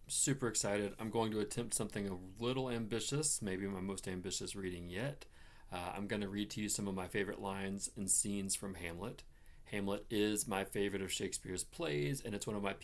Super excited. I'm going to attempt something a little ambitious, maybe my most ambitious reading yet. I'm going to read to you some of my favorite lines and scenes from Hamlet. Hamlet is my favorite of Shakespeare's plays, and it's one of my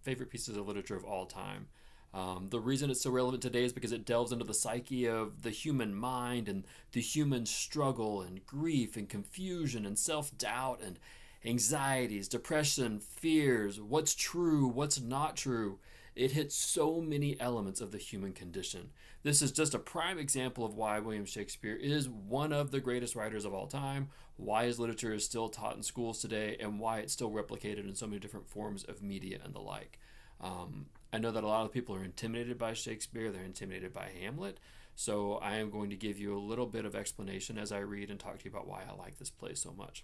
favorite pieces of literature of all time. The reason it's so relevant today is because it delves into the psyche of the human mind and the human struggle and grief and confusion and self doubt and anxieties, depression, fears, what's true, what's not true. It hits so many elements of the human condition. This is just a prime example of why William Shakespeare is one of the greatest writers of all time, why his literature is still taught in schools today, and why it's still replicated in so many different forms of media and the like. I know that a lot of people are intimidated by Shakespeare, they're intimidated by Hamlet, so I am going to give you a little bit of explanation as I read and talk to you about why I like this play so much.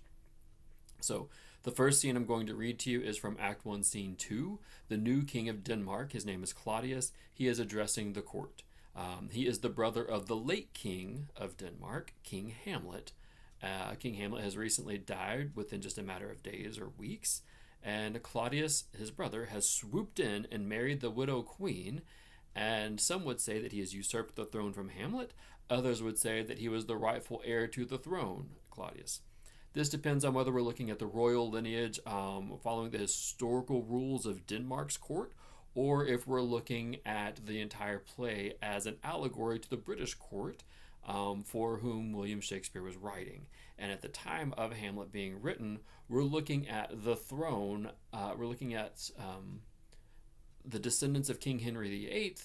So, the first scene I'm going to read to you is from Act 1, Scene 2. The new king of Denmark, his name is Claudius, he is addressing the court. He is the brother of the late king of Denmark, King Hamlet. King Hamlet has recently died within just a matter of days or weeks, and Claudius, his brother, has swooped in and married the widow queen, and some would say that he has usurped the throne from Hamlet. Others would say that he was the rightful heir to the throne, Claudius. This depends on whether we're looking at the royal lineage following the historical rules of Denmark's court, or if we're looking at the entire play as an allegory to the British court for whom William Shakespeare was writing. And at the time of Hamlet being written, we're looking at the throne, we're looking at the descendants of King Henry VIII,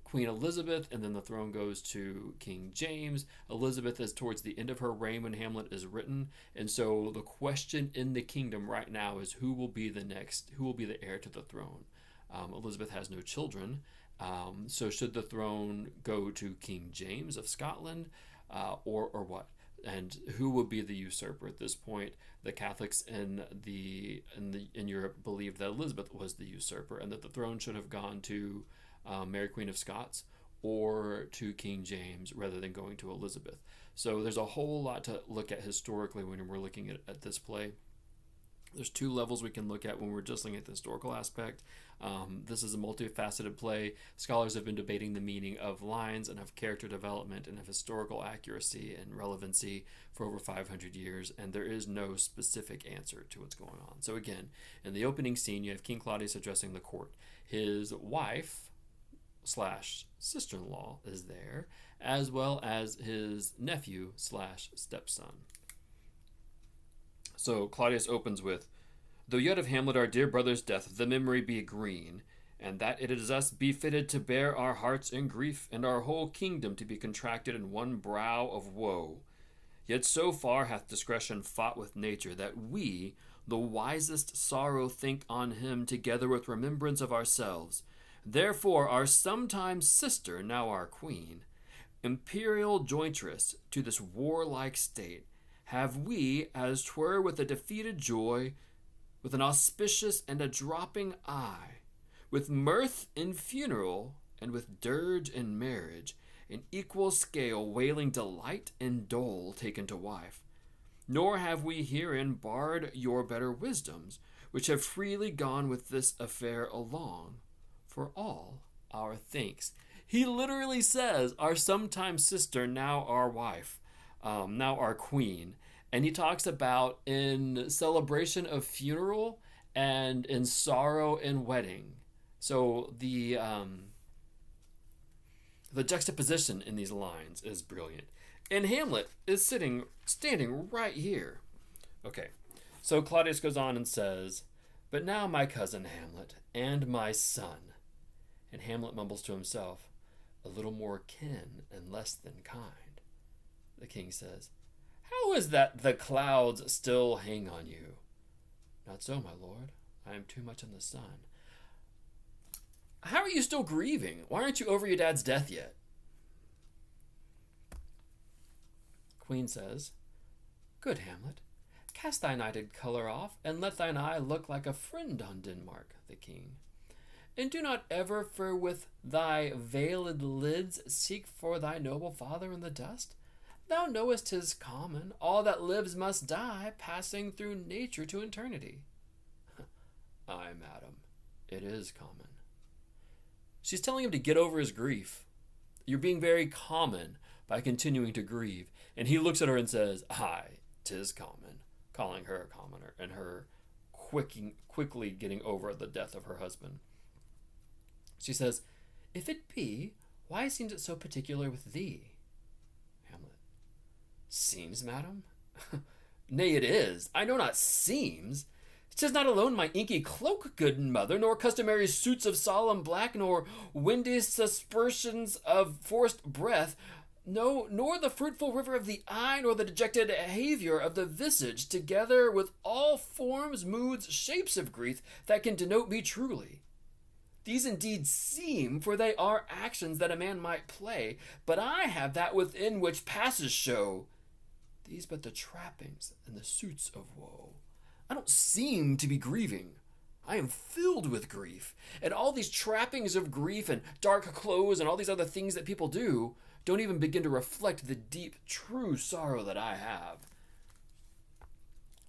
Queen Elizabeth, and then the throne goes to King James. Elizabeth is towards the end of her reign when Hamlet is written, and so the question in the kingdom right now is who will be the heir to the throne. Elizabeth has no children, so should the throne go to King James of Scotland, or what? And who will be the usurper at this point? The Catholics in Europe believed that Elizabeth was the usurper, and that the throne should have gone to Mary Queen of Scots or to King James rather than going to Elizabeth. So there's a whole lot to look at historically when we're looking at this play. There's two levels we can look at when we're just looking at the historical aspect. This is a multifaceted play. Scholars have been debating the meaning of lines and of character development and of historical accuracy and relevancy for over 500 years, and there is no specific answer to what's going on. So again, in the opening scene, you have King Claudius addressing the court. His wife slash sister-in-law is there, as well as his nephew slash stepson. So Claudius opens with, "Though yet of Hamlet our dear brother's death the memory be green, and that it is us befitted to bear our hearts in grief, and our whole kingdom to be contracted in one brow of woe. Yet so far hath discretion fought with nature, that we, the wisest sorrow think on him together with remembrance of ourselves. Therefore our sometime sister, now our queen, imperial jointress to this warlike state, have we, as 'twere with a defeated joy, with an auspicious and a dropping eye, with mirth in funeral, and with dirge in marriage, in equal scale wailing delight and dole taken to wife. Nor have we herein barred your better wisdoms, which have freely gone with this affair along, for all our thanks." He literally says, our sometime sister, now our wife, now our queen. And he talks about in celebration of funeral and in sorrow and wedding. So the juxtaposition in these lines is brilliant. And Hamlet is standing right here. Okay, so Claudius goes on and says, "But now my cousin Hamlet, and my son." And Hamlet mumbles to himself, "A little more kin and less than kind." The king says, "How is that the clouds still hang on you?" "Not so, my lord. I am too much in the sun." "How are you still grieving? Why aren't you over your dad's death yet?" Queen says, "Good Hamlet, cast thy nighted colour off, and let thine eye look like a friend on Denmark." The king, "And do not ever for with thy veiled lids seek for thy noble father in the dust. Thou knowest 'tis common, all that lives must die, passing through nature to eternity." "Ay, madam, it is common." She's telling him to get over his grief. You're being very common by continuing to grieve. And he looks at her and says, aye, 'tis common, calling her a commoner, and her quickly getting over the death of her husband. She says, if it be, why seems it so particular with thee? Hamlet. Seems, madam? Nay, it is. I know not seems. 'Tis not alone my inky cloak, good mother, nor customary suits of solemn black, nor windy suspersions of forced breath, no, nor the fruitful river of the eye, nor the dejected behavior of the visage, together with all forms, moods, shapes of grief that can denote me truly. These indeed seem, for they are actions that a man might play, but I have that within which passes show. These but the trappings and the suits of woe. I don't seem to be grieving. I am filled with grief. And all these trappings of grief and dark clothes and all these other things that people do don't even begin to reflect the deep, true sorrow that I have.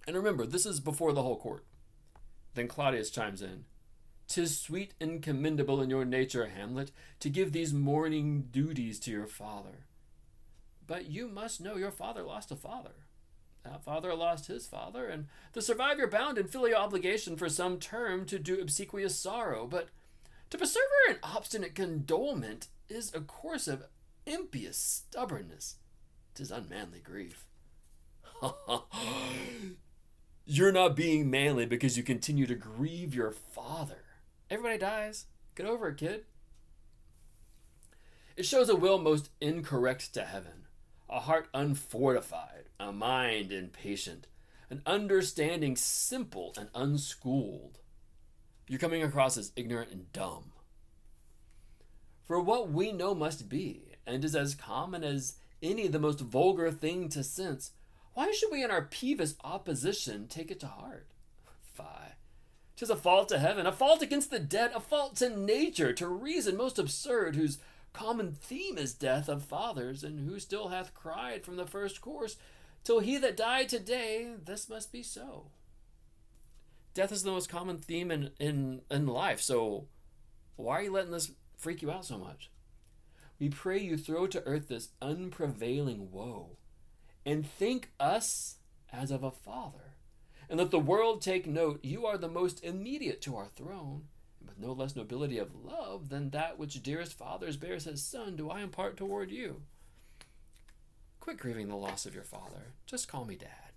And remember, this is before the whole court. Then Claudius chimes in. 'Tis sweet and commendable in your nature, Hamlet, to give these mourning duties to your father. But you must know your father lost a father. That father lost his father, and to survive you're bound in filial obligation for some term to do obsequious sorrow. But to persevere in obstinate condolement is a course of impious stubbornness. 'Tis unmanly grief. You're not being manly because you continue to grieve your father. Everybody dies. Get over it, kid. It shows a will most incorrect to heaven, a heart unfortified, a mind impatient, an understanding simple and unschooled. You're coming across as ignorant and dumb. For what we know must be, and is as common as any the most vulgar thing to sense, why should we in our peevish opposition take it to heart? Fie. 'Tis a fault to heaven, a fault against the dead, a fault to nature, to reason most absurd, whose common theme is death of fathers, and who still hath cried from the first course, till he that died today, this must be so. Death is the most common theme in life, so why are you letting this freak you out so much? We pray you throw to earth this unprevailing woe, and think us as of a father, and let the world take note you are the most immediate to our throne, and with no less nobility of love than that which dearest fathers bears his son do I impart toward you. Quit grieving the loss of your father. Just call me Dad.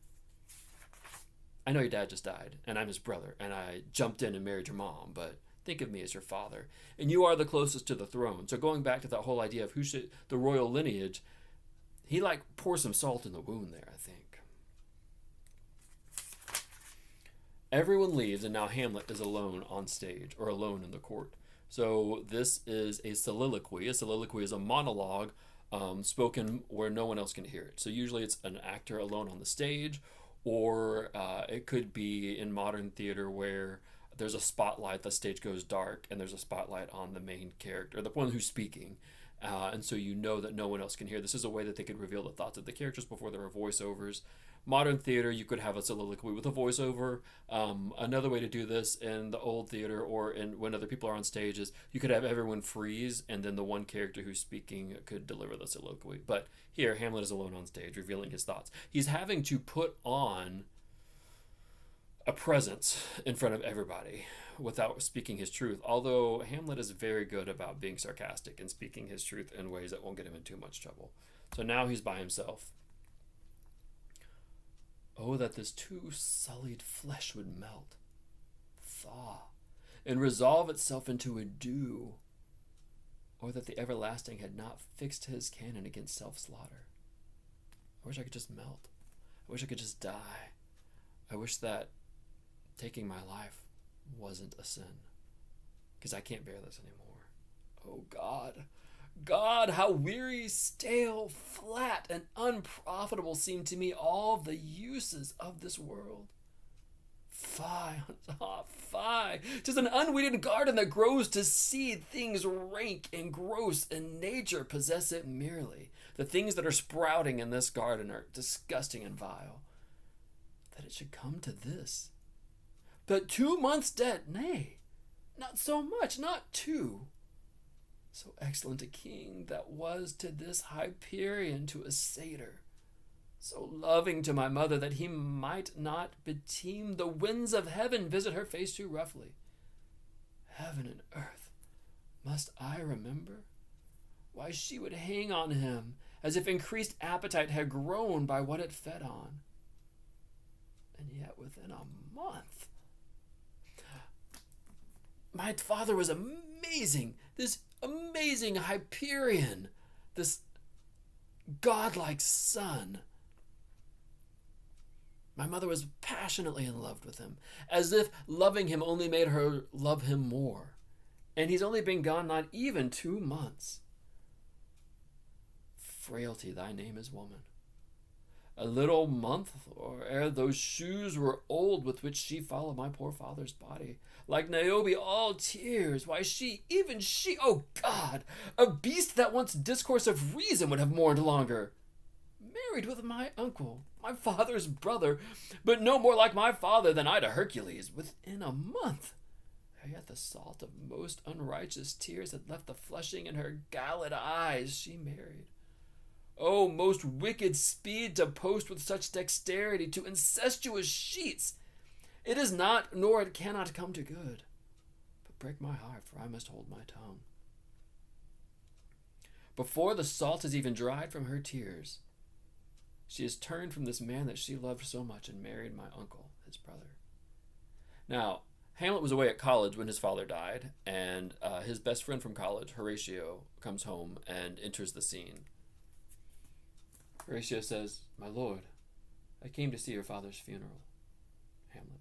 I know your dad just died, and I'm his brother, and I jumped in and married your mom, but think of me as your father, and you are the closest to the throne. So going back to that whole idea of the royal lineage, he pours some salt in the wound there, I think. Everyone leaves, and now Hamlet is alone on stage, or alone in the court. So this is a soliloquy. A soliloquy is a monologue spoken where no one else can hear it. So usually it's an actor alone on the stage, or it could be in modern theater where there's a spotlight, the stage goes dark, and there's a spotlight on the main character, the one who's speaking. And so you know that no one else can hear. This is a way that they could reveal the thoughts of the characters before there were voiceovers. Modern theater, you could have a soliloquy with a voiceover. Another way to do this in the old theater or when other people are on stage is you could have everyone freeze, and then the one character who's speaking could deliver the soliloquy. But here, Hamlet is alone on stage, revealing his thoughts. He's having to put on a presence in front of everybody without speaking his truth, although Hamlet is very good about being sarcastic and speaking his truth in ways that won't get him in too much trouble. So now he's by himself. Oh, that this too sullied flesh would melt, thaw, and resolve itself into a dew, or that the everlasting had not fixed his cannon against self-slaughter. I wish I could just melt. I wish I could just die. I wish that taking my life wasn't a sin, because I can't bear this anymore. Oh God, God, how weary, stale, flat, and unprofitable seem to me all the uses of this world. Fie, fie, 'tis an unweeded garden that grows to seed. Things rank and gross in nature possess it merely. The things that are sprouting in this garden are disgusting and vile. That it should come to this. But 2 months dead, nay, not so much, not 2. So excellent a king that was to this Hyperion to a satyr, so loving to my mother that he might not beteem the winds of heaven visit her face too roughly. Heaven and earth, must I remember? Why, she would hang on him as if increased appetite had grown by what it fed on. And yet within a month, my father was amazing, this amazing Hyperion, this godlike son. My mother was passionately in love with him, as if loving him only made her love him more. And he's only been gone not even 2 months. Frailty, thy name is woman. A little month, or ere those shoes were old with which she followed my poor father's body, like Niobe, all tears. Why, she, even she, oh God, a beast that once discourse of reason would have mourned longer. Married with my uncle, my father's brother, but no more like my father than I to Hercules, within a month. Yet the salt of most unrighteous tears had left the flushing in her gallant eyes. She married. Oh, most wicked speed to post with such dexterity to incestuous sheets! It is not, nor it cannot come to good. But break my heart, for I must hold my tongue. Before the salt has even dried from her tears, she has turned from this man that she loved so much and married my uncle, his brother. Now, Hamlet was away at college when his father died, and his best friend from college, Horatio, comes home and enters the scene. Horatio says, "My lord, I came to see your father's funeral." Hamlet,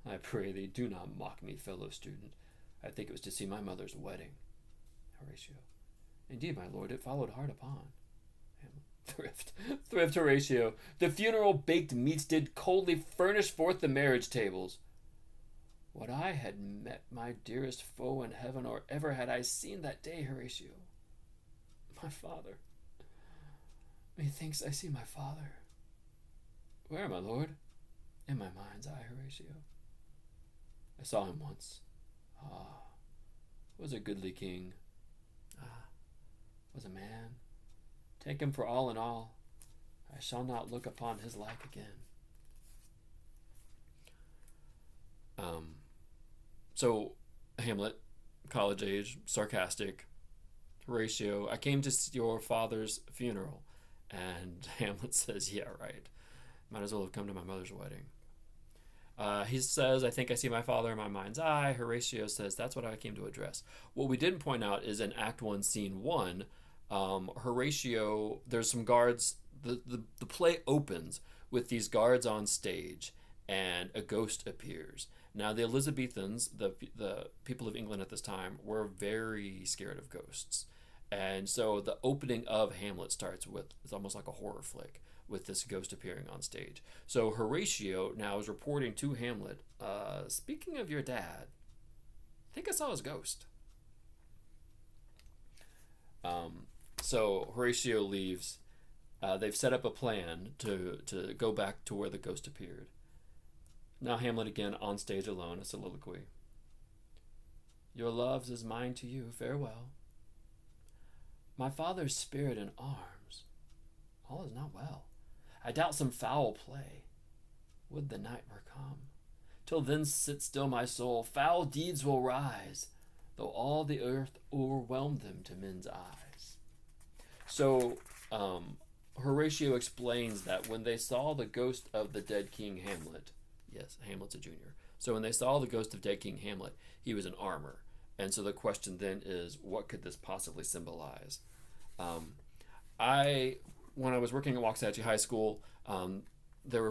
"I pray thee, do not mock me, fellow student. I think it was to see my mother's wedding." Horatio, "Indeed, my lord, it followed hard upon." Hamlet, Thrift, Horatio. The funeral baked meats did coldly furnish forth the marriage tables. Would I had met my dearest foe in heaven, or ever had I seen that day, Horatio. My father. Methinks I see my father. Where, my lord? In my mind's eye, Horatio. I saw him once. Ah, was a goodly king. Ah, was a man. Take him for all in all. I shall not look upon his like again. So Hamlet, college age, sarcastic. Horatio, I came to your father's funeral. And Hamlet says, yeah, right. Might as well have come to my mother's wedding. He says, I think I see my father in my mind's eye. Horatio says, that's what I came to address. What we didn't point out is in Act 1, Scene 1, Horatio, there's some guards. The play opens with these guards on stage, and a ghost appears. Now, the Elizabethans, the people of England at this time, were very scared of ghosts. And so the opening of Hamlet starts with, it's almost like a horror flick, with this ghost appearing on stage. So Horatio now is reporting to Hamlet, speaking of your dad, I think I saw his ghost. So Horatio leaves. They've set up a plan to go back to where the ghost appeared. Now Hamlet again on stage alone, a soliloquy. Your loves is mine to you, farewell. My father's spirit in arms, all is not well. I doubt some foul play. Would the night were come. Till then sit still my soul, foul deeds will rise, though all the earth o'erwhelm them to men's eyes. So Horatio explains that when they saw the ghost of the dead King Hamlet, yes, Hamlet's a junior. So when they saw the ghost of dead King Hamlet, he was in armor. And so the question then is, what could this possibly symbolize? When I was working at Waxahachie High School, they were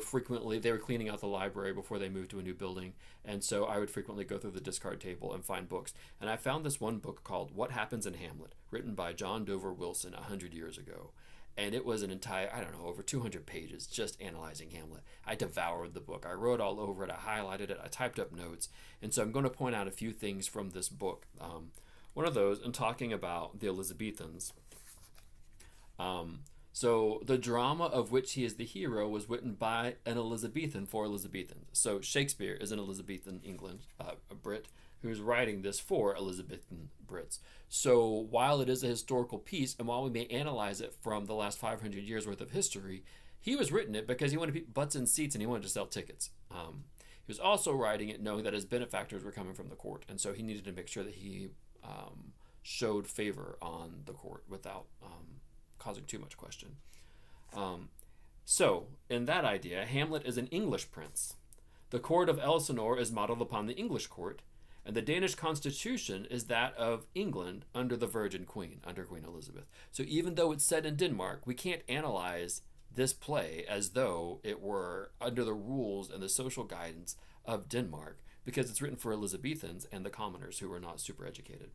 cleaning out the library before they moved to a new building. And so I would frequently go through the discard table and find books. And I found this one book called What Happens in Hamlet, written by John Dover Wilson 100 years ago. And it was an entire, over 200 pages just analyzing Hamlet. I devoured the book. I wrote all over it. I highlighted it. I typed up notes. And so I'm going to point out a few things from this book. One of those, in talking about the Elizabethans, so the drama of which he is the hero was written by an Elizabethan for Elizabethans. So Shakespeare is an Elizabethan England, a Brit. who's writing this for Elizabethan Brits. So while it is a historical piece, and while we may analyze it from the last 500 years worth of history, he was written it because he wanted butts in seats and he wanted to sell tickets. He was also writing it knowing that his benefactors were coming from the court, and so he needed to make sure that he showed favor on the court without causing too much question. So, in that idea, Hamlet is an English prince. The court of Elsinore is modeled upon the English court, and the Danish constitution is that of England under the Virgin Queen, under Queen Elizabeth. So even though it's set in Denmark, we can't analyze this play as though it were under the rules and the social guidance of Denmark, because it's written for Elizabethans and the commoners who were not super educated.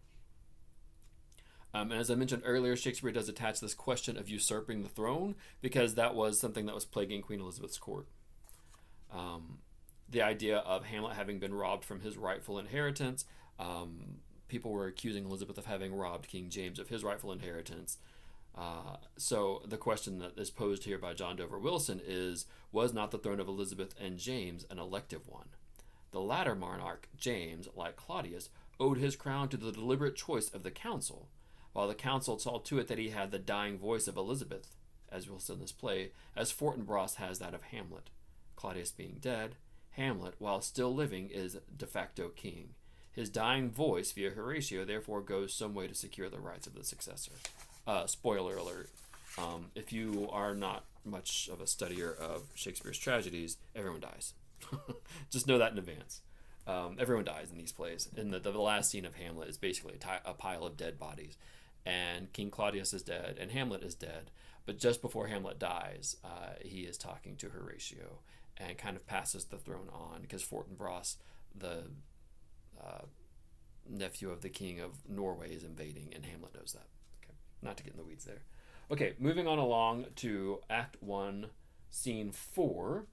And as I mentioned earlier, Shakespeare does attach this question of usurping the throne because that was something that was plaguing Queen Elizabeth's court. The idea of Hamlet having been robbed from his rightful inheritance. People were accusing Elizabeth of having robbed King James of his rightful inheritance. So the question that is posed here by John Dover Wilson is, was not the throne of Elizabeth and James an elective one? The latter monarch, James, like Claudius, owed his crown to the deliberate choice of the council, while the council saw to it that he had the dying voice of Elizabeth, as we'll see in this play, as Fortinbras has that of Hamlet. Claudius being dead, Hamlet, while still living, is de facto king. His dying voice, via Horatio, therefore goes some way to secure the rights of the successor. Spoiler alert, if you are not much of a studier of Shakespeare's tragedies, everyone dies. Just know that in advance. Everyone dies in these plays. And the last scene of Hamlet is basically a pile of dead bodies. And King Claudius is dead, and Hamlet is dead. But just before Hamlet dies, he is talking to Horatio and kind of passes the throne on because Fortinbras, the nephew of the king of Norway, is invading, and Hamlet knows that. Okay, not to get in the weeds there. Okay, moving on along to Act 1, Scene 4.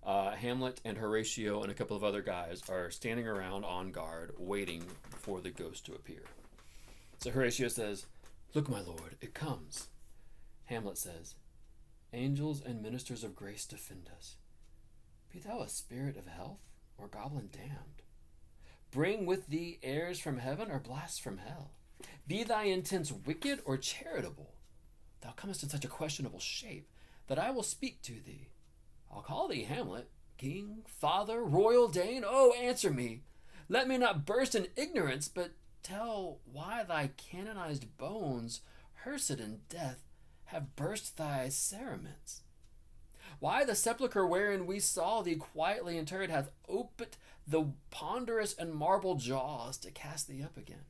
Hamlet and Horatio and a couple of other guys are standing around on guard, waiting for the ghost to appear. So Horatio says, "Look, my lord, it comes." Hamlet says, "Angels and ministers of grace defend us. Be thou a spirit of health, or goblin damned. Bring with thee airs from heaven, or blasts from hell. Be thy intents wicked or charitable. Thou comest in such a questionable shape, that I will speak to thee. I'll call thee Hamlet, king, father, royal Dane. Oh, answer me. Let me not burst in ignorance, but tell why thy canonized bones, hearsed in death, have burst thy cerements. Why the sepulchre wherein we saw thee quietly interred hath oped the ponderous and marble jaws to cast thee up again.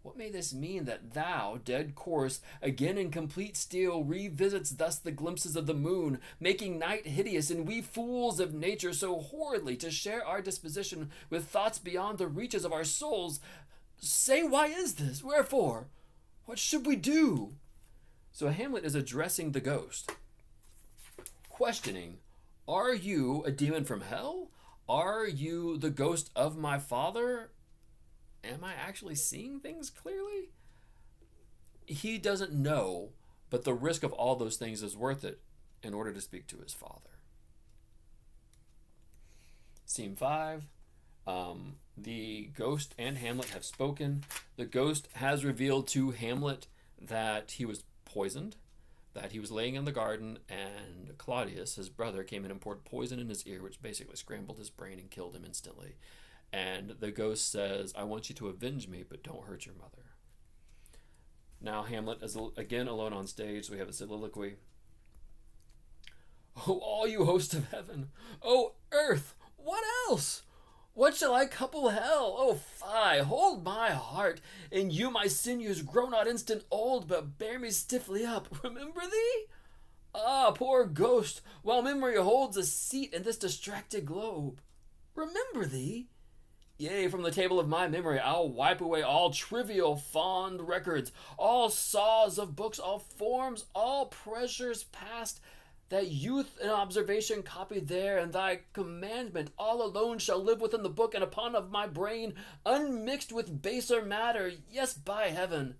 What may this mean, that thou, dead corse, again in complete steel revisits thus the glimpses of the moon, making night hideous, and we fools of nature so horridly to share our disposition with thoughts beyond the reaches of our souls? Say, why is this? Wherefore? What should we do?" So Hamlet is addressing the ghost, questioning, "Are you a demon from hell? Are you the ghost of my father? Am I actually seeing things clearly?" He doesn't know, but the risk of all those things is worth it in order to speak to his father. Scene 5. The ghost and Hamlet have spoken. The ghost has revealed to Hamlet that he was poisoned, that he was laying in the garden, and Claudius, his brother, came in and poured poison in his ear, which basically scrambled his brain and killed him instantly. And the ghost says, "I want you to avenge me, but don't hurt your mother." Now Hamlet is again alone on stage, so we have a soliloquy. "Oh, all you hosts of heaven! Oh, earth! What else? What shall I couple hell? Oh, fie! Hold my heart, and you, my sinews, grow not instant old, but bear me stiffly up. Remember thee? Ah, poor ghost, while memory holds a seat in this distracted globe. Remember thee? Yea, from the table of my memory I'll wipe away all trivial fond records, all saws of books, all forms, all pressures past, that youth and observation copied there, and thy commandment all alone shall live within the book and upon of my brain, unmixed with baser matter, yes, by heaven."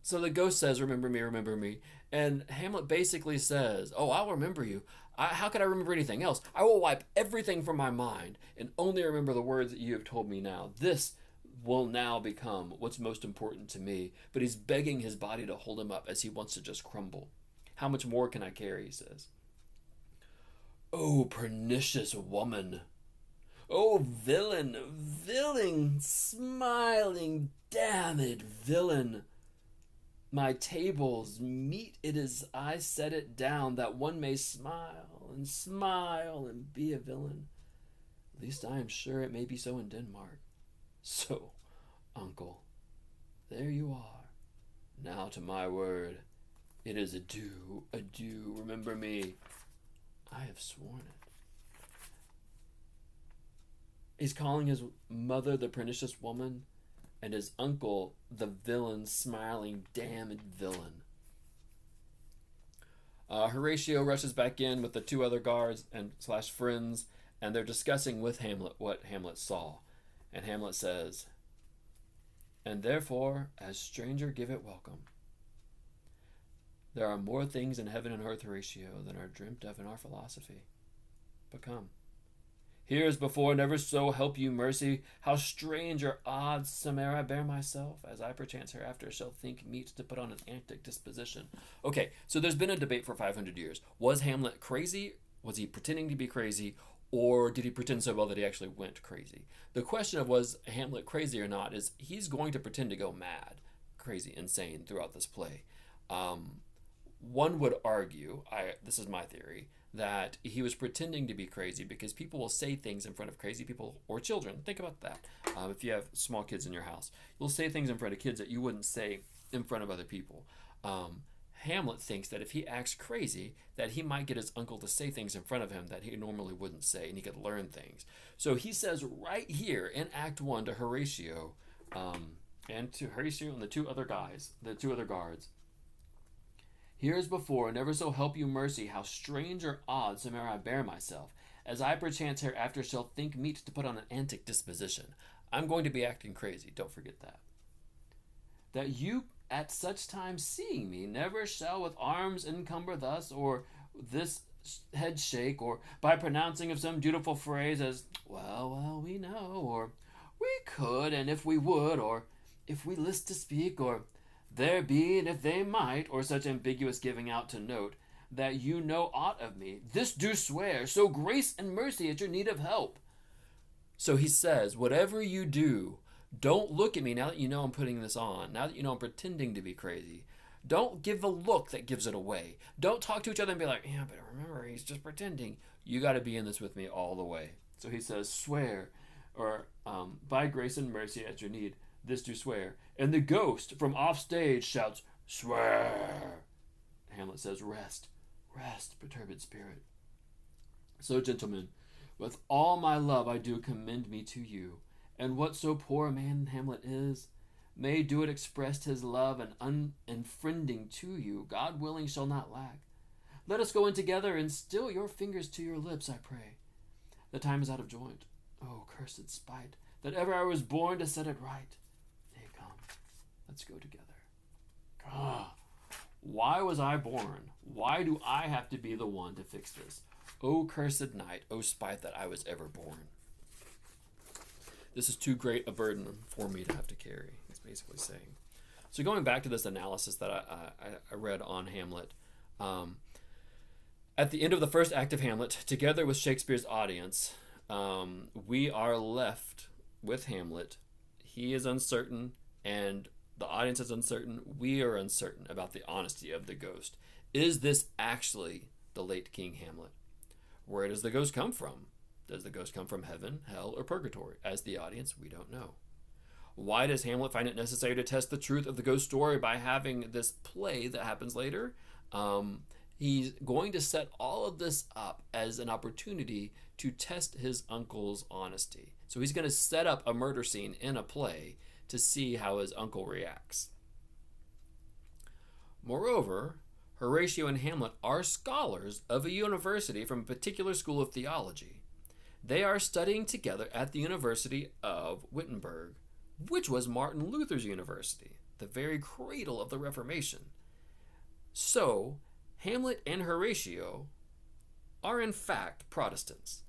So the ghost says, remember me, and Hamlet basically says, "Oh, I'll remember you. How could I remember anything else? I will wipe everything from my mind and only remember the words that you have told me now. This will now become what's most important to me. But he's begging his body to hold him up as he wants to just crumble. How much more can I carry, he says. Oh, pernicious woman. Oh, villain, smiling, damned villain. My table's meat it is I set it down, that one may smile and be a villain. At least I am sure it may be so in Denmark. So, uncle, there you are. Now to my word. It is adieu, adieu. Remember me. I have sworn it. He's calling his mother the pernicious woman and his uncle the villain, smiling, damned villain. Horatio rushes back in with the two other guards and / friends, and they're discussing with Hamlet what Hamlet saw. And Hamlet says, and therefore, as stranger give it welcome. There are more things in heaven and earth, Horatio, than are dreamt of in our philosophy. But come. Here as before, never so help you mercy, how strange or odd some'er I bear myself, as I perchance hereafter shall think meet to put on an antic disposition. Okay, so there's been a debate for 500 years. Was Hamlet crazy? Was he pretending to be crazy? Or did he pretend so well that he actually went crazy? The question of was Hamlet crazy or not is he's going to pretend to go mad, crazy, insane throughout this play. One would argue, this is my theory, that he was pretending to be crazy because people will say things in front of crazy people or children. Think about that. If you have small kids in your house, you'll say things in front of kids that you wouldn't say in front of other people. Hamlet thinks that if he acts crazy, that he might get his uncle to say things in front of him that he normally wouldn't say, and he could learn things. So he says right here in Act 1 to Horatio, and the two other guards, here as before, never so help you mercy, how strange or odd some'er I bear myself, as I perchance hereafter shall think meet to put on an antic disposition. I'm going to be acting crazy, don't forget that. That you at such time seeing me never shall with arms encumber thus, or this head shake, or by pronouncing of some dutiful phrase as, well, we know, or we could, and if we would, or if we list to speak, or there be, and if they might, or such ambiguous giving out to note, that you know aught of me, this do swear, so grace and mercy at your need of help. So he says, whatever you do, don't look at me now that you know I'm putting this on, now that you know I'm pretending to be crazy. Don't give the look that gives it away. Don't talk to each other and be like, yeah, but remember, he's just pretending. You got to be in this with me all the way. So he says, swear, or by grace and mercy at your need, this do swear. And the ghost from off stage shouts, swear. Hamlet says, rest, perturbed spirit. So, gentlemen, with all my love I do commend me to you, and what so poor a man Hamlet is, may do it expressed his love and unfriending to you, God willing shall not lack. Let us go in together, and still your fingers to your lips, I pray. The time is out of joint. Oh, cursed spite, that ever I was born to set it right. Nay, come, let's go together. Ah, why was I born? Why do I have to be the one to fix this? O cursed night, O spite that I was ever born. This is too great a burden for me to have to carry, he's basically saying. So going back to this analysis that I read on Hamlet, at the end of the first act of Hamlet, together with Shakespeare's audience, we are left with Hamlet. He is uncertain, and the audience is uncertain. We are uncertain about the honesty of the ghost. Is this actually the late King Hamlet? Where does the ghost come from? Does the ghost come from heaven, hell, or purgatory? As the audience, we don't know. Why does Hamlet find it necessary to test the truth of the ghost story by having this play that happens later? He's going to set all of this up as an opportunity to test his uncle's honesty. So he's going to set up a murder scene in a play to see how his uncle reacts. Moreover, Horatio and Hamlet are scholars of a university from a particular school of theology. They are studying together at the University of Wittenberg, which was Martin Luther's university, the very cradle of the Reformation. So, Hamlet and Horatio are in fact Protestants.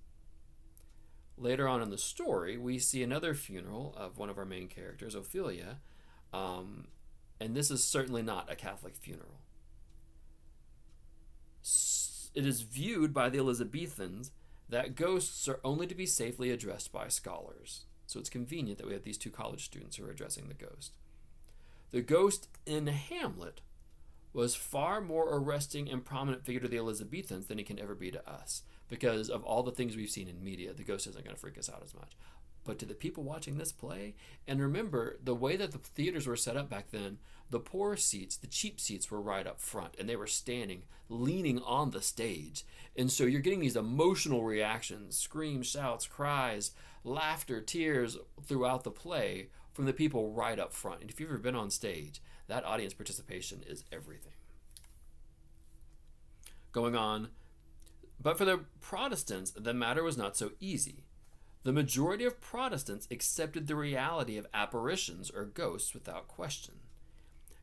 Later on in the story, we see another funeral of one of our main characters, Ophelia, and this is certainly not a Catholic funeral. It is viewed by the Elizabethans that ghosts are only to be safely addressed by scholars. So it's convenient that we have these two college students who are addressing the ghost. The ghost in Hamlet was far more arresting and prominent figure to the Elizabethans than he can ever be to us. Because of all the things we've seen in media, the ghost isn't going to freak us out as much. But to the people watching this play, and remember, the way that the theaters were set up back then, the poor seats, the cheap seats were right up front, and they were standing, leaning on the stage. And so you're getting these emotional reactions, screams, shouts, cries, laughter, tears throughout the play from the people right up front. And if you've ever been on stage, that audience participation is everything. Going on, but for the Protestants, the matter was not so easy. The majority of Protestants accepted the reality of apparitions or ghosts without question.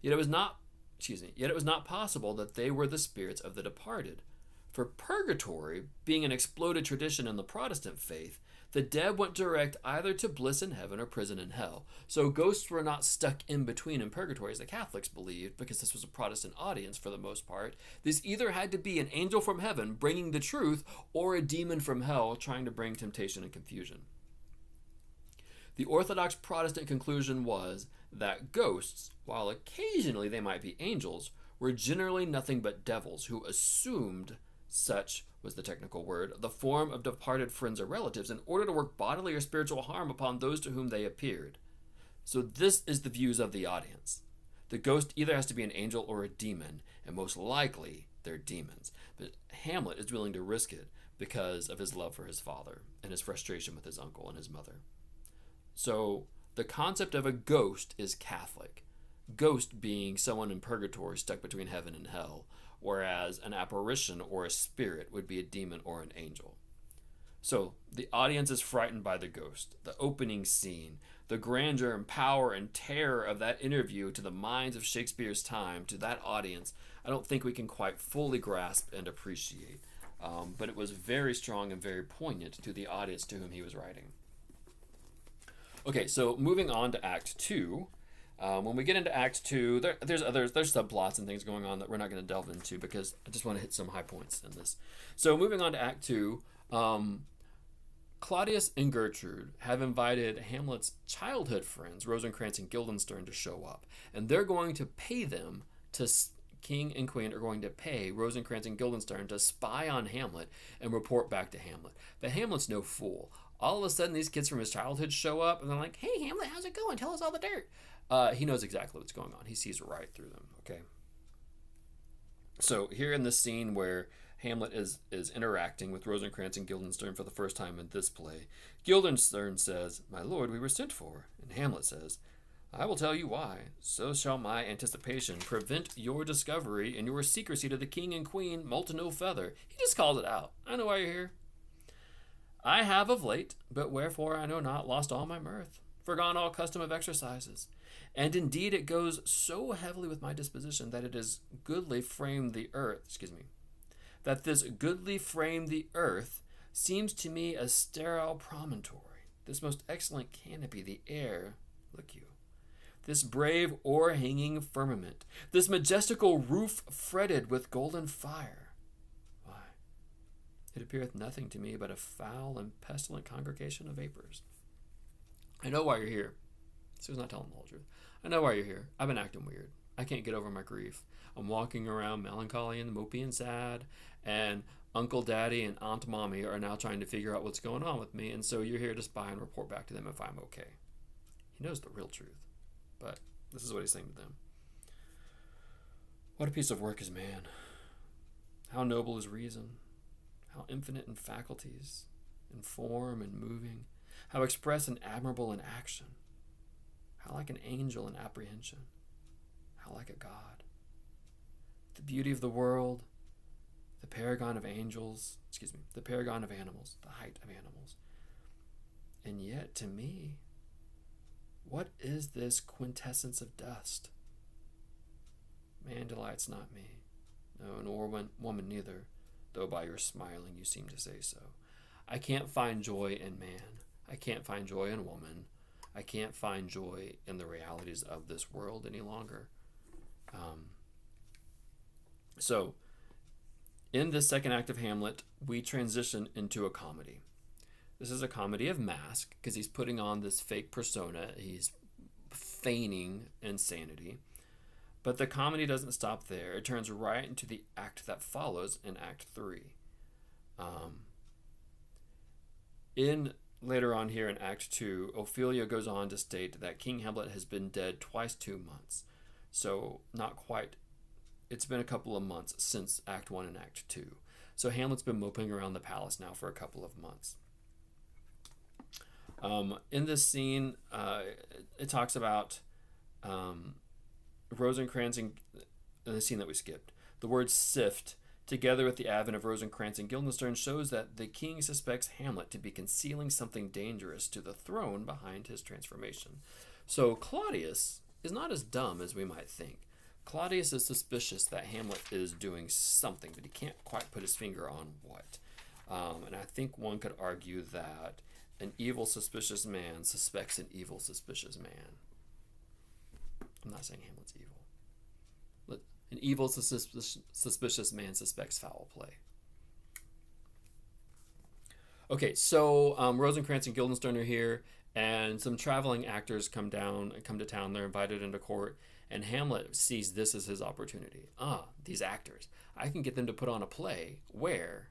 Yet it was not possible that they were the spirits of the departed. For purgatory, being an exploded tradition in the Protestant faith, the dead went direct either to bliss in heaven or prison in hell. So ghosts were not stuck in between in purgatory as the Catholics believed, because this was a Protestant audience for the most part. This either had to be an angel from heaven bringing the truth or a demon from hell trying to bring temptation and confusion. The Orthodox Protestant conclusion was that ghosts, while occasionally they might be angels, were generally nothing but devils who assumed, such was the technical word, the form of departed friends or relatives in order to work bodily or spiritual harm upon those to whom they appeared. So this is the views of the audience. The ghost either has to be an angel or a demon, and most likely they're demons. But Hamlet is willing to risk it because of his love for his father and his frustration with his uncle and his mother. So the concept of a ghost is Catholic. Ghost being someone in purgatory stuck between heaven and hell, whereas an apparition or a spirit would be a demon or an angel. So the audience is frightened by the ghost, the opening scene, the grandeur and power and terror of that interview to the minds of Shakespeare's time, to that audience, I don't think we can quite fully grasp and appreciate. But it was very strong and very poignant to the audience to whom he was writing. Okay, so moving on to Act 2. When we get into Act 2, there's subplots and things going on that we're not going to delve into because I just want to hit some high points in this. So moving on to Act 2, Claudius and Gertrude have invited Hamlet's childhood friends, Rosencrantz and Guildenstern, to show up. And they're going to pay them to... King and Queen are going to pay Rosencrantz and Guildenstern to spy on Hamlet and report back to Hamlet. But Hamlet's no fool. All of a sudden, these kids from his childhood show up, and they're like, "Hey, Hamlet, how's it going? Tell us all the dirt." He knows exactly what's going on. He sees right through them, okay? So here in this scene where Hamlet is interacting with Rosencrantz and Guildenstern for the first time in this play, Guildenstern says, "My lord, we were sent for." And Hamlet says, "I will tell you why. So shall my anticipation prevent your discovery and your secrecy to the king and queen moult no feather." He just calls it out. "I know why you're here. I have of late, but wherefore I know not, lost all my mirth, forgone all custom of exercises. And indeed it goes so heavily with my disposition that it is goodly framed the earth, that this goodly frame the earth seems to me a sterile promontory, this most excellent canopy, the air, look you, this brave o'erhanging firmament, this majestical roof fretted with golden fire. Why, it appeareth nothing to me but a foul and pestilent congregation of vapors. I know why you're here." So he's not telling the whole truth. "I know why you're here. I've been acting weird. I can't get over my grief. I'm walking around melancholy and mopey and sad, and Uncle Daddy and Aunt Mommy are now trying to figure out what's going on with me, and so you're here to spy and report back to them if I'm okay." He knows the real truth, but this is what he's saying to them. "What a piece of work is man! How noble is reason! How infinite in faculties, in form and moving! How express and admirable in action! How like an angel in apprehension! How like a god! The beauty of the world, the paragon of angels, the paragon of animals, the height of animals. And yet, to me, what is this quintessence of dust? Man delights not me, no, nor woman neither, though by your smiling you seem to say so. I can't find joy in man. I can't find joy in woman. I can't find joy in the realities of this world any longer. So, in this second act of Hamlet, we transition into a comedy. This is a comedy of mask, because he's putting on this fake persona. He's feigning insanity. But the comedy doesn't stop there. It turns right into the act that follows in Act 3. Later on here in Act 2, Ophelia goes on to state that King Hamlet has been dead twice 2 months. So not quite. It's been a couple of months since Act 1 and Act 2. So Hamlet's been moping around the palace now for a couple of months. In this scene, it talks about Rosencrantz and the scene that we skipped. The word sift, together with the advent of Rosencrantz and Guildenstern, shows that the king suspects Hamlet to be concealing something dangerous to the throne behind his transformation. So Claudius is not as dumb as we might think. Claudius is suspicious that Hamlet is doing something, but he can't quite put his finger on what. And I think one could argue that an evil, suspicious man suspects an evil, suspicious man. I'm not saying Hamlet's evil. An evil, suspicious man suspects foul play. Okay, so Rosencrantz and Guildenstern are here, and some traveling actors come to town. They're invited into court, and Hamlet sees this as his opportunity. These actors. I can get them to put on a play where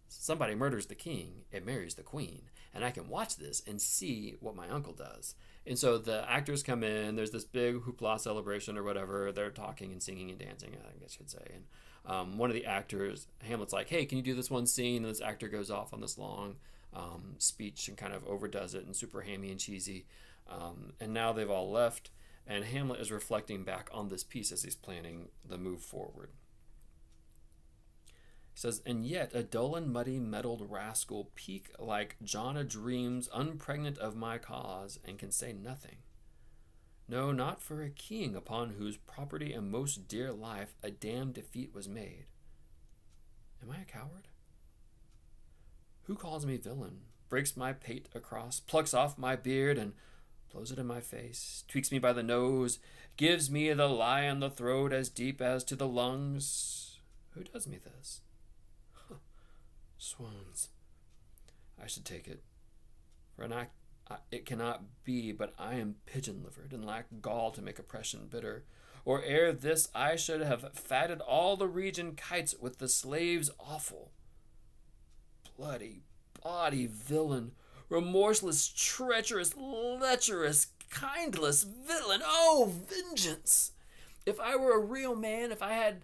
somebody murders the king and marries the queen, and I can watch this and see what my uncle does. And so the actors come in, there's this big hoopla celebration or whatever, they're talking and singing and dancing, I guess you'd say. And one of the actors, Hamlet's like, hey, can you do this one scene? And this actor goes off on this long speech and kind of overdoes it and super hammy and cheesy. And now they've all left, and Hamlet is reflecting back on this piece as he's planning the move forward. He says, and yet a dull and muddy meddled rascal peak like John a dreams, unpregnant of my cause, and can say nothing. No, not for a king upon whose property and most dear life a damned defeat was made. Am I a coward? Who calls me villain, breaks my pate across, plucks off my beard and blows it in my face, tweaks me by the nose, gives me the lie on the throat as deep as to the lungs? Who does me this? Swoons. I should take it. For an act it cannot be, but I am pigeon-livered and lack gall to make oppression bitter. Or ere this I should have fatted all the region kites with the slaves awful. Bloody, body villain, remorseless, treacherous, lecherous, kindless villain. Oh, vengeance! If I were a real man, if I had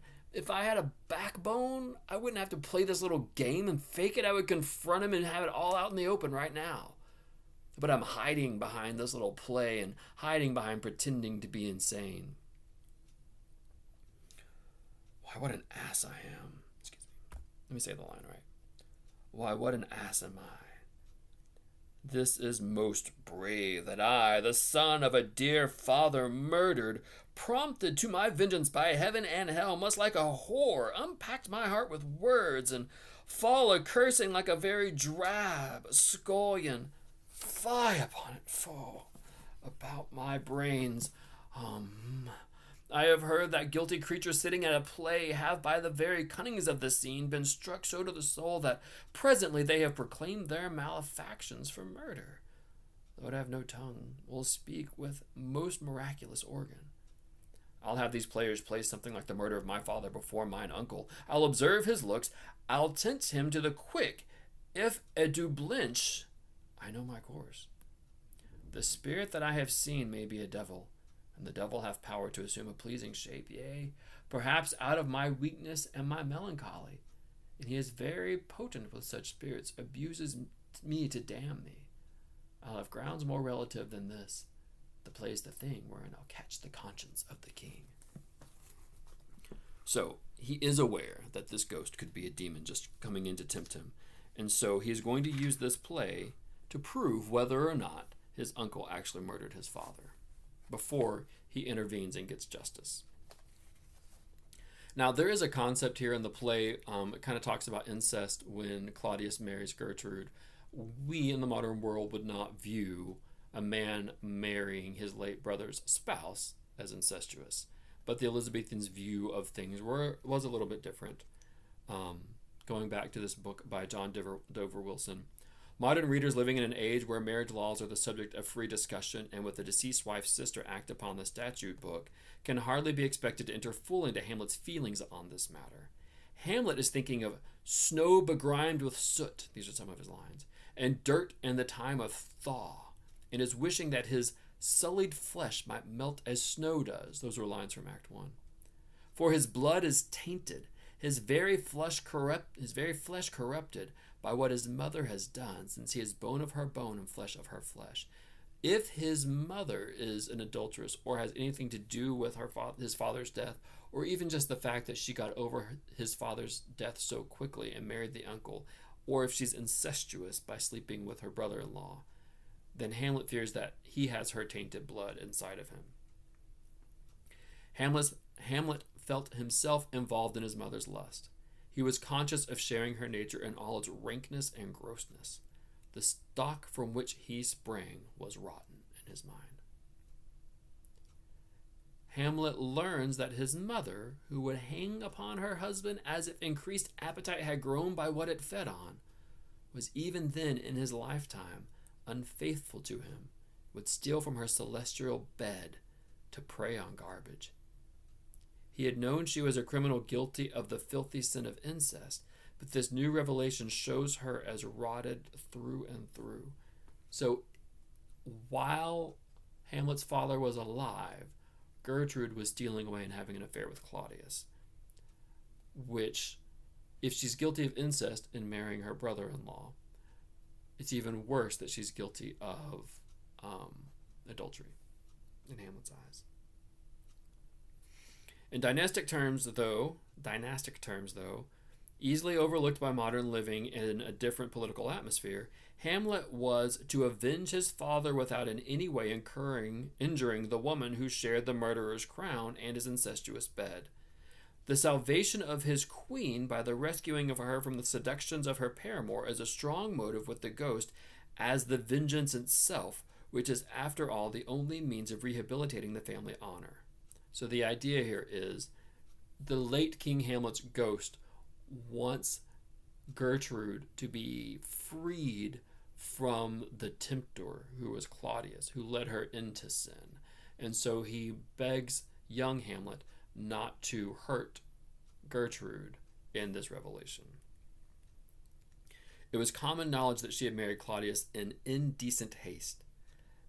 a backbone, I wouldn't have to play this little game and fake it. I would confront him and have it all out in the open right now. But I'm hiding behind this little play and hiding behind pretending to be insane. Why, what an ass I am. Excuse me. Let me say the line right. Why, what an ass am I. This is most brave that I, the son of a dear father murdered, prompted to my vengeance by heaven and hell, must like a whore unpack my heart with words and fall a cursing like a very drab scullion. Fie upon it, foe, about my brains. I have heard that guilty creatures sitting at a play have by the very cunnings of the scene been struck so to the soul that presently they have proclaimed their malefactions for murder. Though I have no tongue, will speak with most miraculous organ. I'll have these players play something like the murder of my father before mine uncle. I'll observe his looks. I'll tense him to the quick. If a do blench, I know my course. The spirit that I have seen may be a devil, and the devil hath power to assume a pleasing shape, yea, perhaps out of my weakness and my melancholy. And he is very potent with such spirits, abuses me to damn me. I'll have grounds more relative than this. The play's the thing wherein I'll catch the conscience of the king. So he is aware that this ghost could be a demon just coming in to tempt him. And so he is going to use this play to prove whether or not his uncle actually murdered his father before he intervenes and gets justice. Now, there is a concept here in the play. It kind of talks about incest when Claudius marries Gertrude. We in the modern world would not view a man marrying his late brother's spouse as incestuous, but the Elizabethans' view of things was a little bit different. Going back to this book by John Dover Wilson, modern readers living in an age where marriage laws are the subject of free discussion and with the deceased wife's sister act upon the statute book can hardly be expected to enter fully into Hamlet's feelings on this matter. Hamlet is thinking of snow begrimed with soot, these are some of his lines, and dirt and the time of thaw, and is wishing that his sullied flesh might melt as snow does. Those were lines from Act 1. For his blood is tainted, his very flesh corrupted by what his mother has done, since he is bone of her bone and flesh of her flesh. If his mother is an adulteress or has anything to do with his father's death, or even just the fact that she got over his father's death so quickly and married the uncle, or if she's incestuous by sleeping with her brother-in-law, then Hamlet fears that he has her tainted blood inside of him. Hamlet felt himself involved in his mother's lust. He was conscious of sharing her nature in all its rankness and grossness. The stock from which he sprang was rotten in his mind. Hamlet learns that his mother, who would hang upon her husband as if increased appetite had grown by what it fed on, was even then in his lifetime unfaithful to him, would steal from her celestial bed to prey on garbage. He had known she was a criminal guilty of the filthy sin of incest, but this new revelation shows her as rotted through and through. So while Hamlet's father was alive, Gertrude was stealing away and having an affair with Claudius, which, if she's guilty of incest and marrying her brother-in-law, it's even worse that she's guilty of adultery in Hamlet's eyes. In dynastic terms, though, easily overlooked by modern living in a different political atmosphere, Hamlet was to avenge his father without in any way injuring the woman who shared the murderer's crown and his incestuous bed. The salvation of his queen by the rescuing of her from the seductions of her paramour is a strong motive with the ghost as the vengeance itself, which is after all the only means of rehabilitating the family honor. So the idea here is the late King Hamlet's ghost wants Gertrude to be freed from the tempter who was Claudius, who led her into sin. And so he begs young Hamlet not to hurt Gertrude in this revelation. It was common knowledge that she had married Claudius in indecent haste.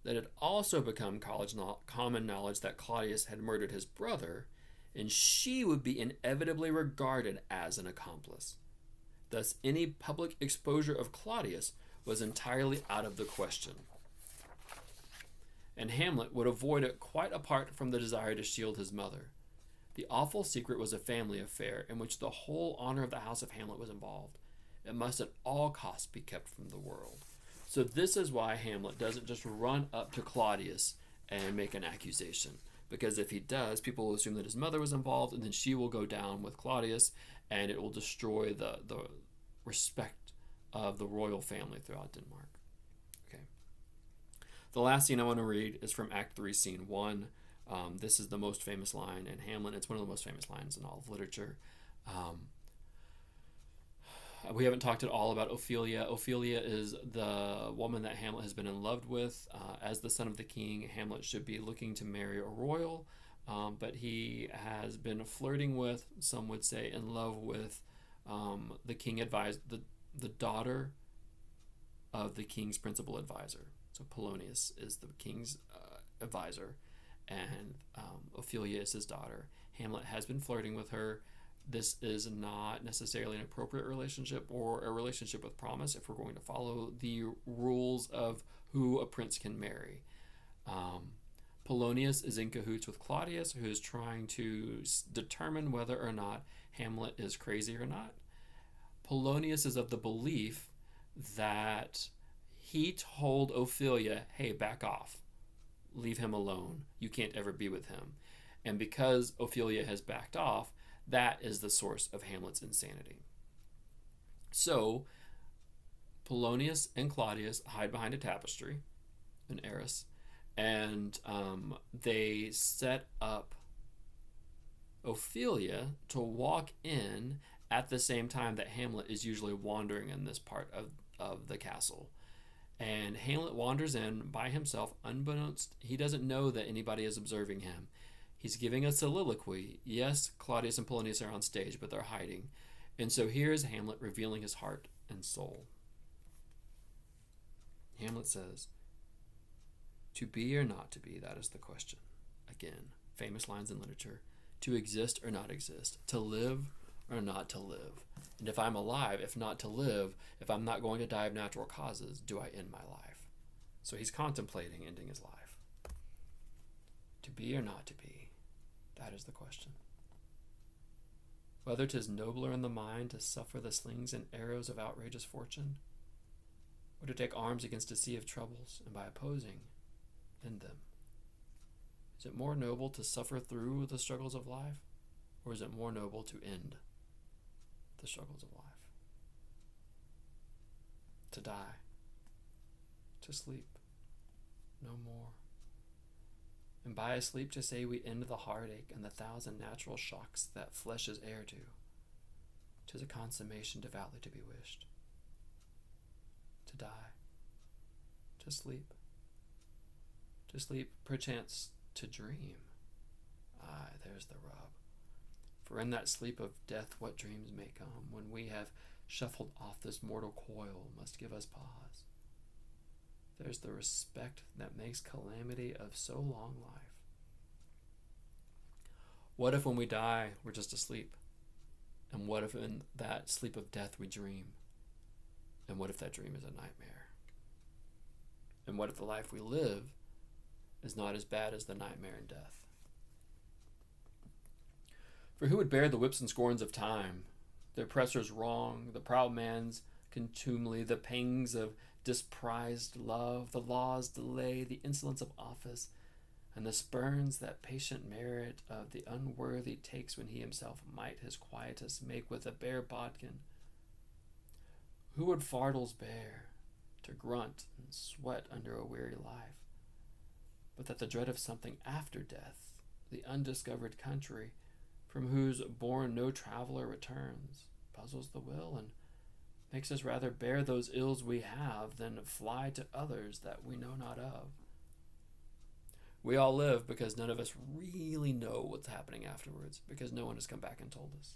That had also become common knowledge that Claudius had murdered his brother, and she would be inevitably regarded as an accomplice. Thus, any public exposure of Claudius was entirely out of the question. And Hamlet would avoid it quite apart from the desire to shield his mother. The awful secret was a family affair in which the whole honor of the house of Hamlet was involved. It must at all costs be kept from the world. So this is why Hamlet doesn't just run up to Claudius and make an accusation. Because if he does, people will assume that his mother was involved, and then she will go down with Claudius, and it will destroy the respect of the royal family throughout Denmark. Okay. The last scene I want to read is from Act 3, Scene 1. This is the most famous line in Hamlet. It's one of the most famous lines in all of literature. We haven't talked at all about Ophelia. Ophelia is the woman that Hamlet has been in love with. As the son of the king, Hamlet should be looking to marry a royal, but he has been flirting with, some would say, in love with the king the daughter of the king's principal advisor. So Polonius is the king's advisor, and Ophelia is his daughter. Hamlet has been flirting with her. This is not necessarily an appropriate relationship or a relationship with promise if we're going to follow the rules of who a prince can marry. Polonius is in cahoots with Claudius, who is trying to determine whether or not Hamlet is crazy or not. Polonius is of the belief that he told Ophelia, hey, back off. Leave him alone. You can't ever be with him. And because Ophelia has backed off, That is the source of Hamlet's insanity. So, Polonius and Claudius hide behind a tapestry, an arras, and they set up Ophelia to walk in at the same time that Hamlet is usually wandering in this part of the castle. And Hamlet wanders in by himself, unbeknownst. He doesn't know that anybody is observing him. He's giving a soliloquy. Yes, Claudius and Polonius are on stage, but they're hiding. And so here is Hamlet revealing his heart and soul. Hamlet says, "To be or not to be, that is the question." Again, famous lines in literature. To exist or not exist. To live or not to live. And if I'm alive, if not to live, if I'm not going to die of natural causes, do I end my life? So he's contemplating ending his life. To be or not to be, that is the question. Whether 'tis nobler in the mind to suffer the slings and arrows of outrageous fortune, or to take arms against a sea of troubles, and by opposing, end them. Is it more noble to suffer through the struggles of life, or is it more noble to end the struggles of life? To die, to sleep, no more. And by a sleep to say we end the heartache and the thousand natural shocks that flesh is heir to. 'Tis a consummation devoutly to be wished. To die, to sleep, perchance to dream. Aye, there's the rub. For in that sleep of death what dreams may come, when we have shuffled off this mortal coil, must give us pause. There's the respect that makes calamity of so long life. What if when we die we're just asleep? And what if in that sleep of death we dream? And what if that dream is a nightmare? And what if the life we live is not as bad as the nightmare in death? For who would bear the whips and scorns of time, the oppressor's wrong, the proud man's contumely, the pangs of disprized love, the law's delay, the insolence of office, and the spurns that patient merit of the unworthy takes when he himself might his quietus make with a bare bodkin? Who would fardels bear, to grunt and sweat under a weary life, but that the dread of something after death, the undiscovered country, from whose bourne no traveller returns, puzzles the will and makes us rather bear those ills we have than fly to others that we know not of? We all live because none of us really know what's happening afterwards, because no one has come back and told us.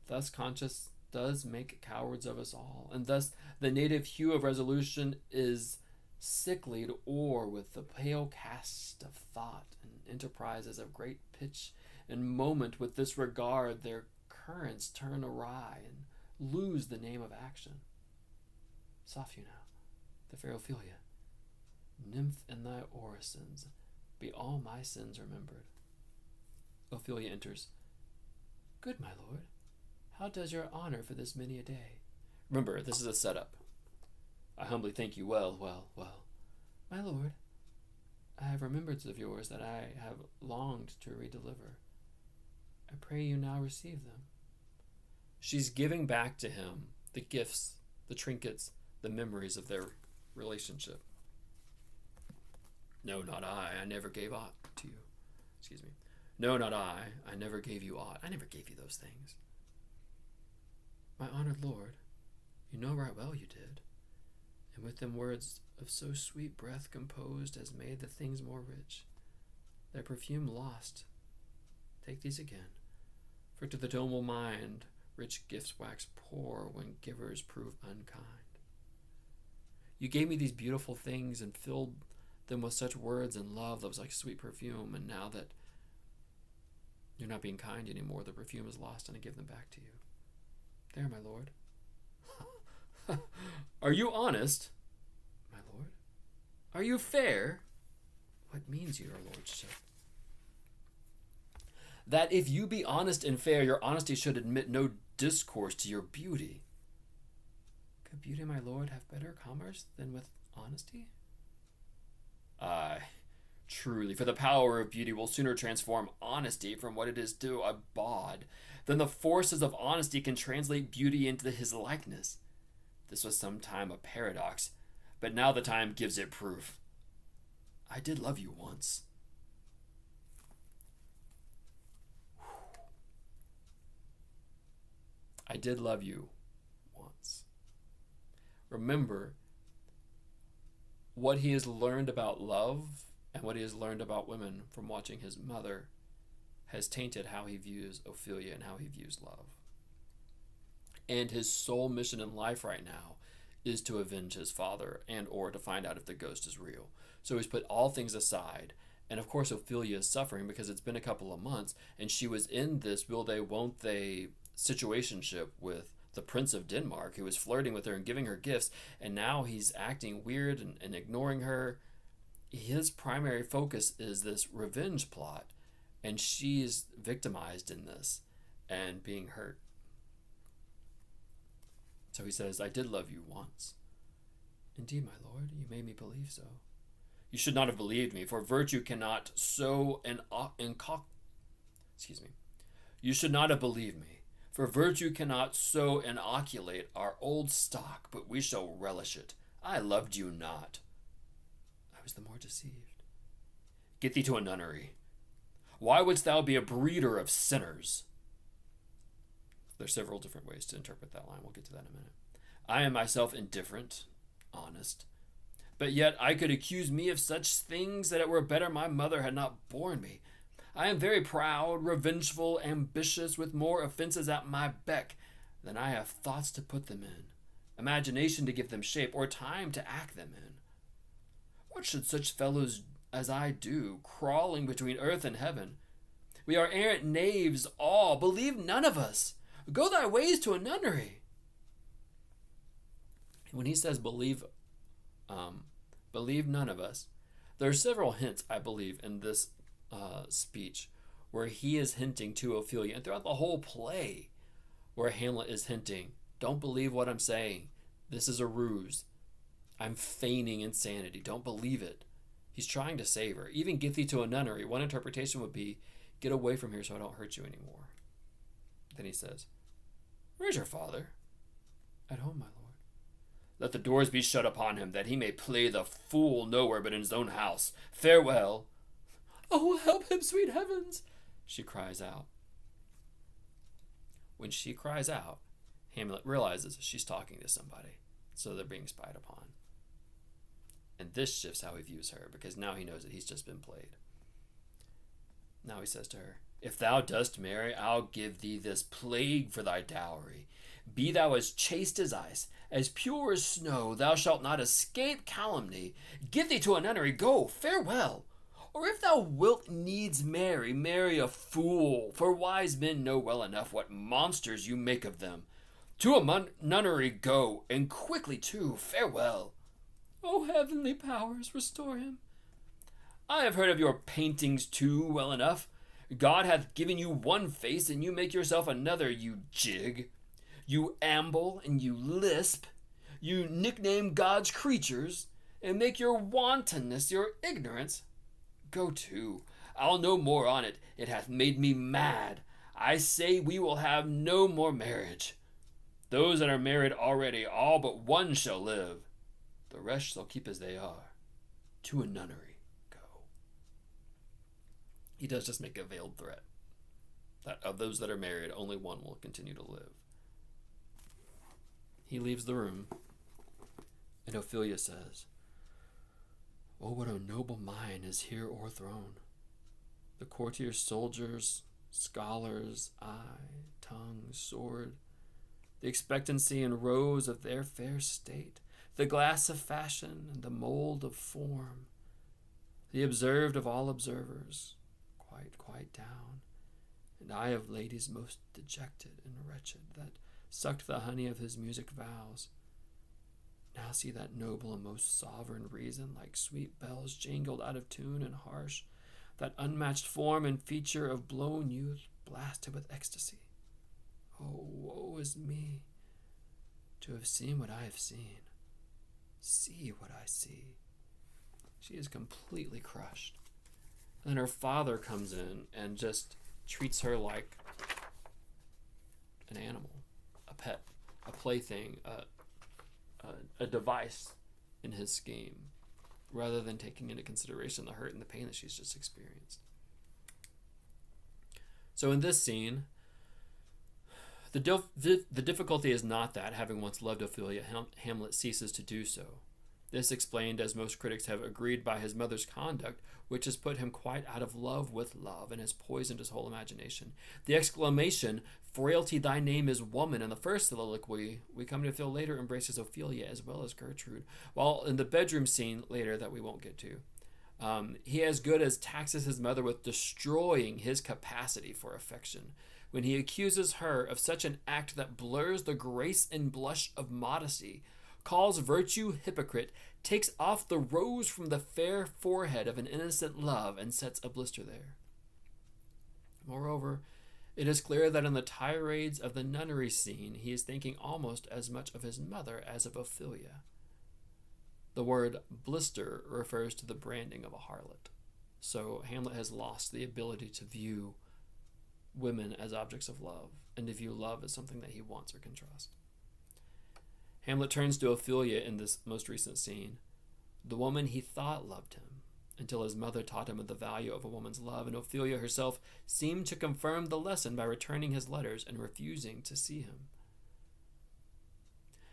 Thus conscience does make cowards of us all, and thus the native hue of resolution is sicklied o'er with the pale cast of thought, and enterprises of great pitch and moment with this regard their currents turn awry and lose the name of action. Soft you now, the fair Ophelia, nymph in thy orisons, be all my sins remembered. Ophelia enters. Good my lord, how does your honor for this many a day? Remember, this is a setup. I humbly thank you well. My lord, I have remembrance of yours that I have longed to redeliver. I pray you now receive them. She's giving back to him the gifts, the trinkets, the memories of their relationship. No, not I never gave aught to you. Excuse me. No, not I never gave you aught. I never gave you those things. My honored lord, you know right well you did, and with them words of so sweet breath composed as made the things more rich, their perfume lost. Take these again, for to the noble mind rich gifts wax poor when givers prove unkind. You gave me these beautiful things and filled them with such words and love that was like sweet perfume, and now that you're not being kind anymore, the perfume is lost and I give them back to you. There, my lord. Are you honest, my lord? Are you fair? What means your lordship? That if you be honest and fair, your honesty should admit no discourse to your beauty. Could beauty, my lord, have better commerce than with honesty? Aye, truly, for the power of beauty will sooner transform honesty from what it is to a bawd than the forces of honesty can translate beauty into his likeness. This was sometime a paradox, but now the time gives it proof. I did love you once. I did love you once. Remember, what he has learned about love and what he has learned about women from watching his mother has tainted how he views Ophelia and how he views love. And his sole mission in life right now is to avenge his father and or to find out if the ghost is real. So he's put all things aside. And of course, Ophelia is suffering because it's been a couple of months and she was in this will they, won't they situationship with the Prince of Denmark, who was flirting with her and giving her gifts, and now he's acting weird and ignoring her. His primary focus is this revenge plot, and she's victimized in this and being hurt. So he says, I did love you once. Indeed, my lord, you made me believe so. You should not have believed me, for virtue cannot sow You should not have believed me, for virtue cannot so inoculate our old stock, but we shall relish it. I loved you not. I was the more deceived. Get thee to a nunnery. Why wouldst thou be a breeder of sinners? There's several different ways to interpret that line. We'll get to that in a minute. I am myself indifferent, honest, but yet I could accuse me of such things that it were better my mother had not borne me. I am very proud, revengeful, ambitious, with more offenses at my beck than I have thoughts to put them in, imagination to give them shape, or time to act them in. What should such fellows as I do, crawling between earth and heaven? We are errant knaves all, believe none of us. Go thy ways to a nunnery. When he says believe none of us, there are several hints, I believe, in this speech where he is hinting to Ophelia, and throughout the whole play where Hamlet is hinting, don't believe what I'm saying. This is a ruse. I'm feigning insanity. Don't believe it. He's trying to save her. Even get thee to a nunnery. One interpretation would be, get away from here so I don't hurt you anymore. Then he says, where's your father? At home, my lord. Let the doors be shut upon him, that he may play the fool nowhere but in his own house. Farewell. Oh, help him, sweet heavens, she cries out. When she cries out, Hamlet realizes she's talking to somebody, so they're being spied upon. And this shifts how he views her, because now he knows that he's just been played. Now he says to her, if thou dost marry, I'll give thee this plague for thy dowry. Be thou as chaste as ice, as pure as snow, thou shalt not escape calumny. Get thee to a nunnery, go, farewell. Or if thou wilt needs marry, marry a fool, for wise men know well enough what monsters you make of them. To a nunnery go, and quickly too, farewell. O heavenly powers, restore him. I have heard of your paintings too well enough. God hath given you one face, and you make yourself another, you jig. You amble, and you lisp. You nickname God's creatures, and make your wantonness your ignorance. Go to. I'll no more on it. It hath made me mad. I say we will have no more marriage. Those that are married already, all but one shall live. The rest shall keep as they are. To a nunnery go. He does just make a veiled threat that of those that are married, only one will continue to live. He leaves the room, and Ophelia says, oh, what a noble mind is here o'erthrown. The courtiers, soldiers, scholars, eye, tongue, sword, the expectancy and rose of their fair state, the glass of fashion and the mold of form, the observed of all observers, quite down, and I of ladies most dejected and wretched, that sucked the honey of his music vows. Now see that noble and most sovereign reason, like sweet bells jangled out of tune and harsh, that unmatched form and feature of blown youth blasted with ecstasy. Oh, woe is me, to have seen what I have seen. See what I see. She is completely crushed. And her father comes in and just treats her like an animal, a pet, a plaything, a device in his scheme, rather than taking into consideration the hurt and the pain that she's just experienced. So in this scene, the difficulty is not that, having once loved Ophelia, Hamlet ceases to do so. This explained, as most critics have agreed, by his mother's conduct, which has put him quite out of love with love and has poisoned his whole imagination. The exclamation, "Frailty, thy name is woman," in the first soliloquy, we come to feel later embraces Ophelia as well as Gertrude, while in the bedroom scene later that we won't get to, he as good as taxes his mother with destroying his capacity for affection, when he accuses her of such an act that blurs the grace and blush of modesty, calls virtue hypocrite, takes off the rose from the fair forehead of an innocent love, and sets a blister there. Moreover, it is clear that in the tirades of the nunnery scene, he is thinking almost as much of his mother as of Ophelia. The word blister refers to the branding of a harlot. So Hamlet has lost the ability to view women as objects of love, and to view love as something that he wants or can trust. Hamlet turns to Ophelia in this most recent scene, the woman he thought loved him, until his mother taught him of the value of a woman's love, and Ophelia herself seemed to confirm the lesson by returning his letters and refusing to see him.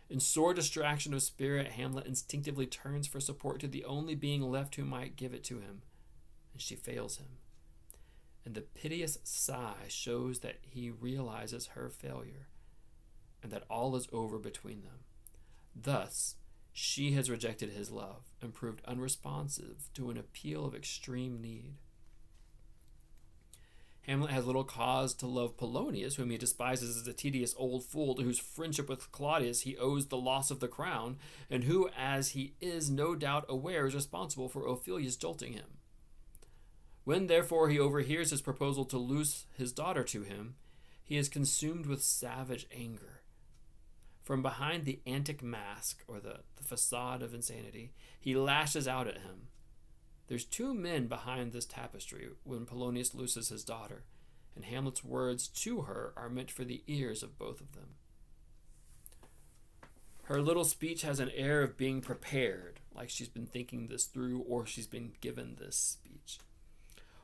In sore distraction of spirit, Hamlet instinctively turns for support to the only being left who might give it to him, and she fails him. And the piteous sigh shows that he realizes her failure, and that all is over between them. Thus, she has rejected his love and proved unresponsive to an appeal of extreme need. Hamlet has little cause to love Polonius, whom he despises as a tedious old fool to whose friendship with Claudius he owes the loss of the crown, and who, as he is no doubt aware, is responsible for Ophelia's jolting him. When, therefore, he overhears his proposal to loose his daughter to him, he is consumed with savage anger. From behind the antic mask, or the facade of insanity, he lashes out at him. There's two men behind this tapestry when Polonius looses his daughter, and Hamlet's words to her are meant for the ears of both of them. Her little speech has an air of being prepared, like she's been thinking this through or she's been given this speech.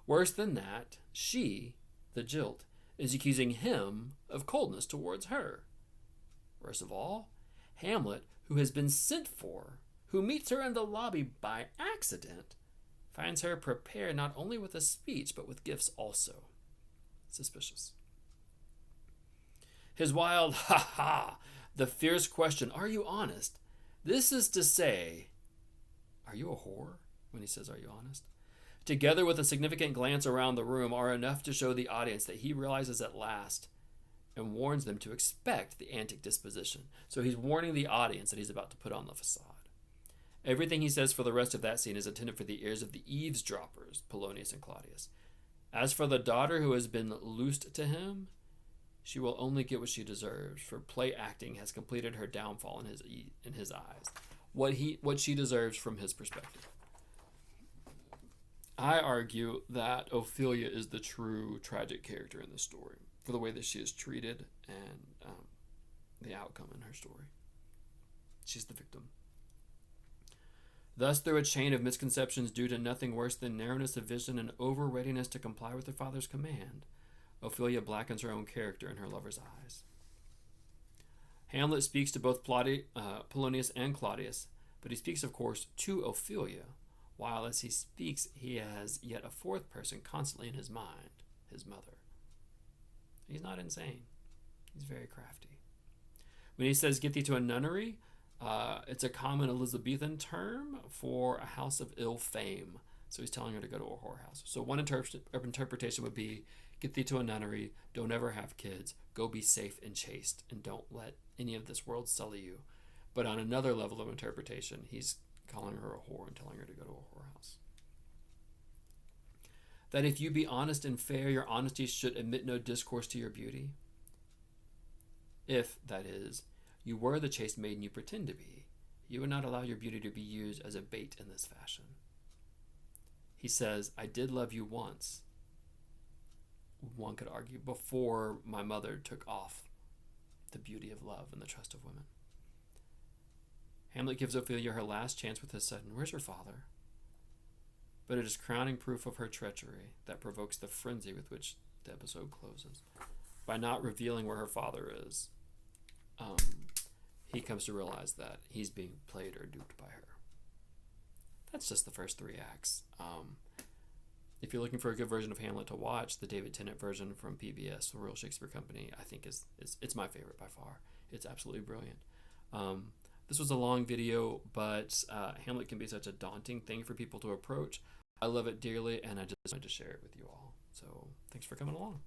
Worse than that, she, the jilt, is accusing him of coldness towards her. Worst of all, Hamlet, who has been sent for, who meets her in the lobby by accident, finds her prepared not only with a speech, but with gifts also. Suspicious. His wild ha-ha, the fierce question, "Are you honest?" This is to say, "Are you a whore?" when he says, "Are you honest?" Together with a significant glance around the room, are enough to show the audience that he realizes at last and warns them to expect the antic disposition. So he's warning the audience that he's about to put on the facade. Everything he says for the rest of that scene is intended for the ears of the eavesdroppers, Polonius and Claudius. As for the daughter who has been loosed to him, she will only get what she deserves, for play acting has completed her downfall in his eyes. What she deserves from his perspective. I argue that Ophelia is the true tragic character in this story, for the way that she is treated and the outcome in her story. She's the victim. Thus, through a chain of misconceptions due to nothing worse than narrowness of vision and over-readiness to comply with her father's command, Ophelia blackens her own character in her lover's eyes. Hamlet speaks to both Polonius and Claudius, but he speaks, of course, to Ophelia, while as he speaks, he has yet a fourth person constantly in his mind, his mother. He's not insane. He's very crafty. When he says, "Get thee to a nunnery," it's a common Elizabethan term for a house of ill fame. So he's telling her to go to a whorehouse. So one interpretation would be, get thee to a nunnery, don't ever have kids, go be safe and chaste, and don't let any of this world sully you. But on another level of interpretation, he's calling her a whore and telling her to go to a whorehouse. That if you be honest and fair, your honesty should admit no discourse to your beauty. If, that is, you were the chaste maiden you pretend to be, you would not allow your beauty to be used as a bait in this fashion. He says, I did love you once, one could argue, before my mother took off the beauty of love and the trust of women. Hamlet gives Ophelia her last chance with his son, where's your father? But it is crowning proof of her treachery that provokes the frenzy with which the episode closes. By not revealing where her father is, he comes to realize that he's being played or duped by her. That's just the first 3 acts. If you're looking for a good version of Hamlet to watch, the David Tennant version from PBS, the Royal Shakespeare Company, I think is it's my favorite by far. It's absolutely brilliant. This was a long video, but Hamlet can be such a daunting thing for people to approach. I love it dearly, and I just wanted to share it with you all. So thanks for coming along.